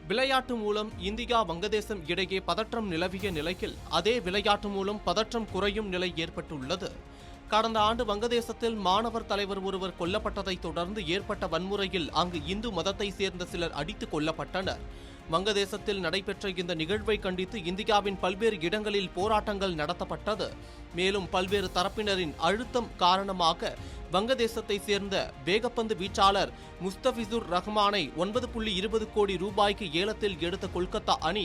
விளையாட்டு மூலம் இந்தியா வங்கதேசம் இடையே பதற்றம் நிலவிய நிலையில் அதே விளையாட்டு மூலம் பதற்றம் குறையும் நிலை ஏற்பட்டுள்ளது. கடந்த ஆண்டு வங்கதேசத்தில் மாணவர் தலைவர் ஒருவர் கொல்லப்பட்டதை தொடர்ந்து ஏற்பட்ட வன்முறையில் அங்கு இந்து மதத்தை சேர்ந்த சிலர் அடித்துக் கொல்லப்பட்டனர். வங்கதேசத்தில் நடைபெற்ற இந்த நிகழ்வை கண்டித்து இந்தியாவின் பல்வேறு இடங்களில் போராட்டங்கள் நடத்தப்பட்டது. மேலும் பல்வேறு தரப்பினரின் அழுத்தம் காரணமாக வங்கதேசத்தை சேர்ந்த வேகப்பந்து வீச்சாளர் முஸ்தபிசுர் ரஹ்மானை 9.20 கோடி ரூபாய்க்கு ஏலத்தில் எடுத்த கொல்கத்தா அணி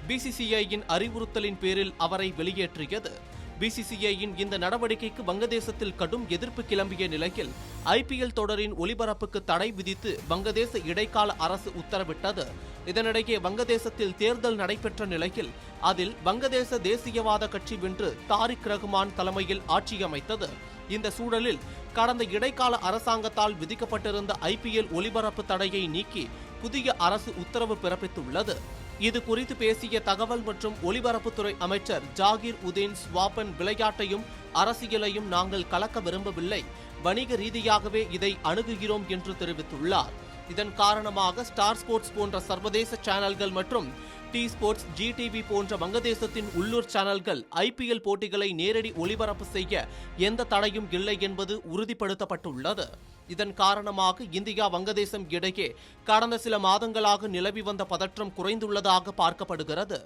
பிசிசிஐயின் அறிவுறுத்தலின் பேரில் அவரை வெளியேற்றியது. பிசிசிஐயின் இந்த நடவடிக்கைக்கு வங்கதேசத்தில் கடும் எதிர்ப்பு கிளம்பிய நிலையில் ஐபிஎல் தொடரின் ஒளிபரப்புக்கு தடை விதித்து வங்கதேச இடைக்கால அரசு உத்தரவிட்டது. இதனிடையே வங்கதேசத்தில் தேர்தல் நடைபெற்ற நிலையில் அதில் வங்கதேச தேசியவாத கட்சி வென்று தாரிக் ரஹ்மான் தலைமையில் ஆட்சியமைத்தது. இந்த சூழலில் கடந்த இடைக்கால அரசாங்கத்தால் விதிக்கப்பட்டிருந்த ஐபிஎல் ஒளிபரப்பு தடையை நீக்கி புதிய அரசு உத்தரவு பிறப்பித்துள்ளது. இது குறித்து பேசிய தகவல் மற்றும் ஒலிபரப்புத்துறை அமைச்சர் ஜாகிர் உதேன் ஸ்வாபன், விளையாட்டையும் அரசியலையும் நாங்கள் கலக்க விரும்பவில்லை, வணிக ரீதியாகவே இதை அணுகுகிறோம் என்று தெரிவித்துள்ளார். இதன் காரணமாக ஸ்டார் ஸ்போர்ட்ஸ் போன்ற சர்வதேச சேனல்கள் மற்றும் டி ஸ்போர்ட்ஸ், ஜிடிவி போன்ற வங்கதேசத்தின் உள்ளூர் சேனல்கள் ஐபிஎல் போட்டிகளை நேரடி ஒளிபரப்பு செய்ய எந்த தடையும் இல்லை என்பது உறுதிப்படுத்தப்பட்டுள்ளது. இதன் காரணமாக இந்தியா வங்கதேசம் இடையே கடந்த சில மாதங்களாக நிலவி வந்த பதற்றம் குறைந்துள்ளதாக பார்க்கப்படுகிறது.